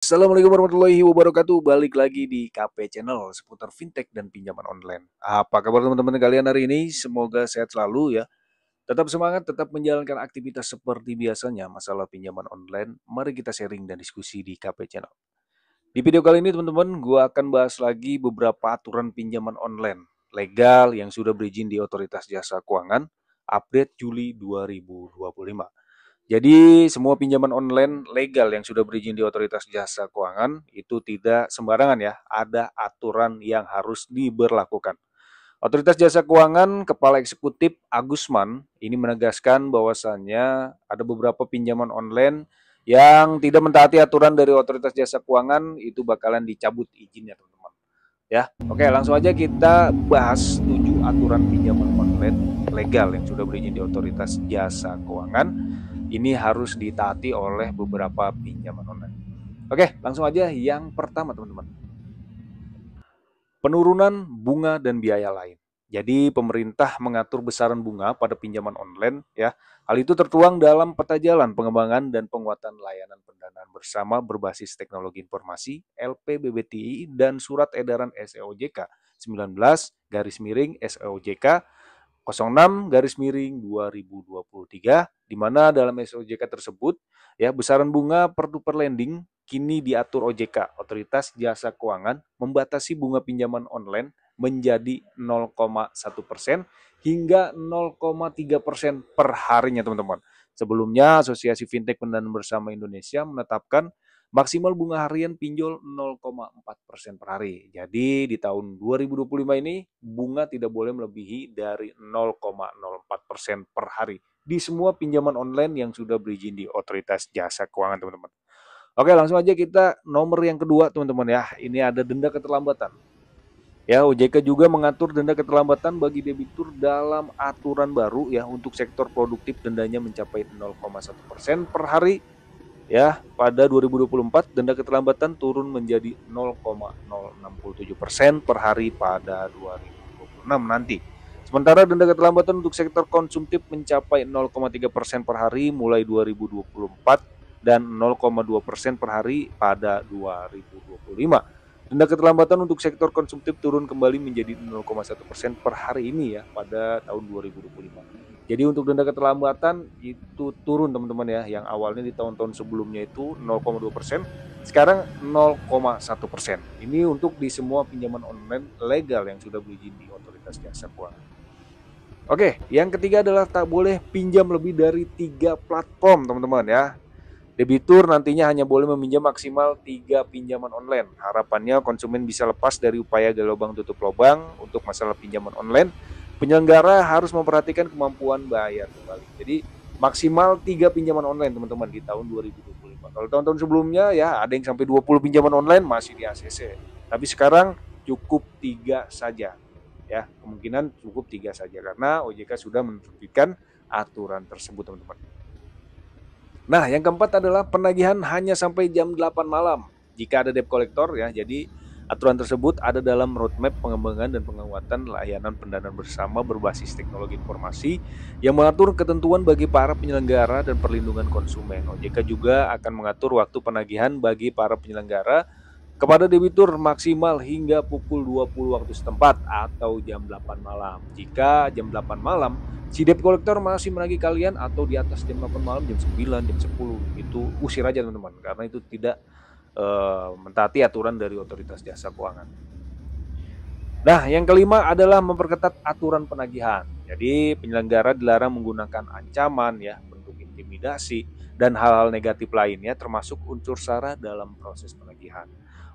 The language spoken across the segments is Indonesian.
Assalamualaikum warahmatullahi wabarakatuh. Balik lagi di KP Channel seputar fintech dan pinjaman online. Apa kabar teman-teman kalian hari ini? Semoga sehat selalu ya. Tetap semangat, tetap menjalankan aktivitas seperti biasanya. Masalah pinjaman online, mari kita sharing dan diskusi di KP Channel. Di video kali ini teman-teman, gue akan bahas lagi beberapa aturan pinjaman online legal yang sudah berizin di Otoritas Jasa Keuangan update Juli 2025. Jadi semua pinjaman online legal yang sudah berizin di Otoritas Jasa Keuangan itu tidak sembarangan ya, ada aturan yang harus diberlakukan. Otoritas Jasa Keuangan Kepala Eksekutif Agusman ini menegaskan bahwasannya ada beberapa pinjaman online yang tidak mentaati aturan dari Otoritas Jasa Keuangan itu bakalan dicabut izinnya teman-teman. Ya, oke langsung aja kita bahas 7 aturan pinjaman online legal yang sudah berizin di Otoritas Jasa Keuangan. Ini harus ditaati oleh beberapa pinjaman online. Oke, langsung aja yang pertama teman-teman. Penurunan bunga dan biaya lain. Jadi pemerintah mengatur besaran bunga pada pinjaman online ya. Hal itu tertuang dalam peta jalan pengembangan dan penguatan layanan pendanaan bersama berbasis teknologi informasi LPBBTI dan surat edaran SEOJK 19 garis miring SEOJK 06/2023 di mana dalam SOJK tersebut ya besaran bunga per lending kini diatur OJK Otoritas Jasa Keuangan membatasi bunga pinjaman online menjadi 0,1% hingga 0,3% per harinya teman-teman. Sebelumnya Asosiasi Fintech Pendanaan Bersama Indonesia menetapkan maksimal bunga harian pinjol 0,4% per hari. Jadi di tahun 2025 ini bunga tidak boleh melebihi dari 0,04% per hari di semua pinjaman online yang sudah berizin di Otoritas Jasa Keuangan teman-teman. Oke langsung aja kita nomor yang kedua teman-teman ya. Ini ada denda keterlambatan. Ya, OJK juga mengatur denda keterlambatan bagi debitur dalam aturan baru ya untuk sektor produktif dendanya mencapai 0,1% per hari. Ya, pada 2024 denda keterlambatan turun menjadi 0,067% per hari pada 2026 nanti. Sementara denda keterlambatan untuk sektor konsumtif mencapai 0,3% per hari mulai 2024 dan 0,2% per hari pada 2025. Denda keterlambatan untuk sektor konsumtif turun kembali menjadi 0,1% per hari ini ya pada tahun 2025. Jadi untuk denda keterlambatan itu turun teman-teman ya, yang awalnya di tahun-tahun sebelumnya itu 0,2%, sekarang 0,1%. Ini untuk di semua pinjaman online legal yang sudah berizin di Otoritas Jasa Keuangan. Oke, yang ketiga adalah tak boleh pinjam lebih dari 3 platform teman-teman ya. Debitur nantinya hanya boleh meminjam maksimal 3 pinjaman online. Harapannya konsumen bisa lepas dari upaya gali lubang tutup lubang untuk masalah pinjaman online. Penyelenggara harus memperhatikan kemampuan bayar kembali. Jadi maksimal 3 pinjaman online teman-teman di tahun 2025. Kalau tahun-tahun sebelumnya ya ada yang sampai 20 pinjaman online masih di ACC. Tapi sekarang cukup 3 saja. Ya, kemungkinan cukup 3 saja karena OJK sudah menerbitkan aturan tersebut teman-teman. Nah, yang keempat adalah penagihan hanya sampai jam 8 malam. Jika ada debt collector ya, jadi aturan tersebut ada dalam roadmap pengembangan dan penguatan layanan pendanaan bersama berbasis teknologi informasi yang mengatur ketentuan bagi para penyelenggara dan perlindungan konsumen. OJK juga akan mengatur waktu penagihan bagi para penyelenggara kepada debitur maksimal hingga pukul 20 waktu setempat atau jam 8 malam. Jika jam 8 malam si debt collector masih menagih kalian atau di atas jam 8 malam, jam 9, jam 10, itu usir aja teman-teman karena itu tidak mentaati aturan dari Otoritas Jasa Keuangan. Nah, yang kelima adalah memperketat aturan penagihan. Jadi penyelenggara dilarang menggunakan ancaman ya, bentuk intimidasi dan hal-hal negatif lainnya termasuk unsur sara dalam proses penagihan.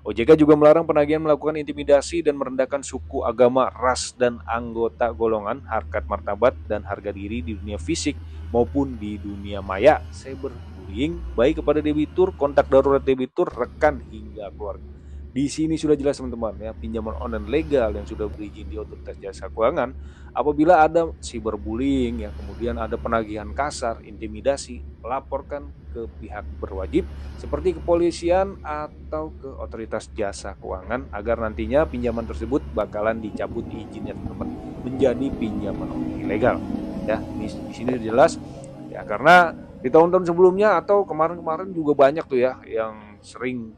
OJK juga melarang penagihan melakukan intimidasi dan merendahkan suku, agama, ras, dan anggota golongan, harkat martabat, dan harga diri di dunia fisik maupun di dunia maya, cyberbullying, baik kepada debitur, kontak darurat debitur, rekan, hingga keluarga. Di sini sudah jelas teman-teman ya, pinjaman online legal yang sudah berizin di Otoritas Jasa Keuangan apabila ada cyberbullying ya, kemudian ada penagihan kasar, intimidasi, laporkan ke pihak berwajib seperti kepolisian atau ke Otoritas Jasa Keuangan agar nantinya pinjaman tersebut bakalan dicabut izinnya teman-teman menjadi pinjaman ilegal. Ya, di sini jelas ya karena di tahun-tahun sebelumnya atau kemarin-kemarin juga banyak tuh ya yang sering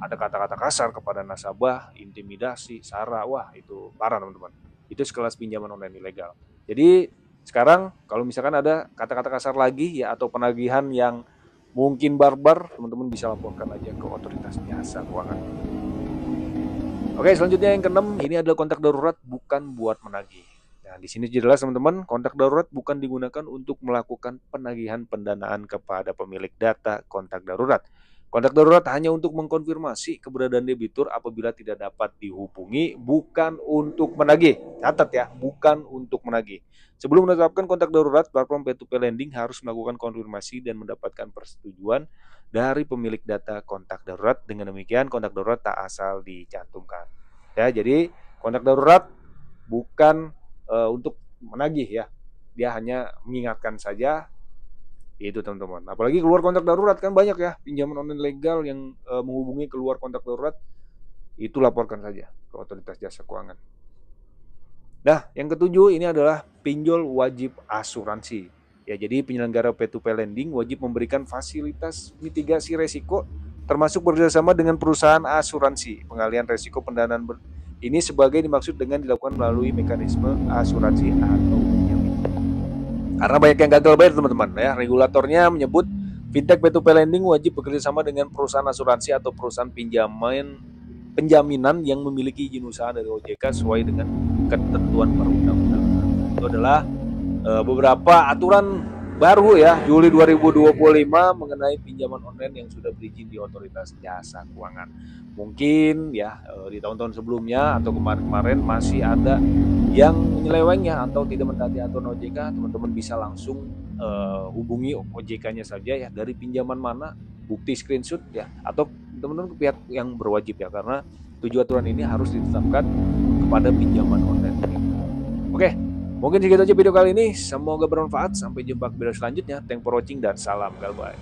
ada kata-kata kasar kepada nasabah, intimidasi, sara, wah itu parah teman-teman. Itu sekelas pinjaman online ilegal. Jadi sekarang kalau misalkan ada kata-kata kasar lagi ya atau penagihan yang mungkin barbar, teman-teman bisa laporkan aja ke otoritas jasa keuangan. Oke, selanjutnya yang keenam, ini adalah kontak darurat bukan buat menagih. Nah, di sini jelas teman-teman, kontak darurat bukan digunakan untuk melakukan penagihan pendanaan kepada pemilik data kontak darurat. Kontak darurat hanya untuk mengkonfirmasi keberadaan debitur apabila tidak dapat dihubungi, bukan untuk menagih. Catat ya, bukan untuk menagih. Sebelum menetapkan kontak darurat, platform P2P Lending harus melakukan konfirmasi dan mendapatkan persetujuan dari pemilik data kontak darurat. Dengan demikian, kontak darurat tak asal dicantumkan. Ya, jadi kontak darurat bukan untuk menagih ya. Dia hanya mengingatkan saja. Itu teman-teman. Apalagi keluar kontak darurat kan banyak ya pinjaman online legal yang menghubungi keluar kontak darurat. Itu laporkan saja ke otoritas jasa keuangan. Nah, yang ketujuh ini adalah pinjol wajib asuransi. Ya, jadi penyelenggara P2P Lending wajib memberikan fasilitas mitigasi resiko termasuk bekerjasama dengan perusahaan asuransi. Pengalihan resiko pendanaan ini sebagai dimaksud dengan dilakukan melalui mekanisme asuransi atau penjamin. Karena banyak yang gagal bayar teman-teman ya, regulatornya menyebut fintech P2P Lending wajib bekerjasama dengan perusahaan asuransi atau perusahaan penjaminan yang memiliki izin usaha dari OJK sesuai dengan ketentuan perundang-undangan. Itu adalah beberapa aturan baru ya Juli 2025 mengenai pinjaman online yang sudah berizin di otoritas jasa keuangan. Mungkin ya di tahun-tahun sebelumnya atau kemarin-kemarin masih ada yang menyelewengnya atau tidak mentaati aturan OJK, teman-teman bisa langsung hubungi OJK-nya saja ya dari pinjaman mana, bukti screenshot ya, atau teman-teman ke pihak yang berwajib ya, karena 7 aturan ini harus ditetapkan kepada pinjaman online. Oke, mungkin segitu aja video kali ini. Semoga bermanfaat. Sampai jumpa ke video selanjutnya. Thanks for watching dan salam galbay.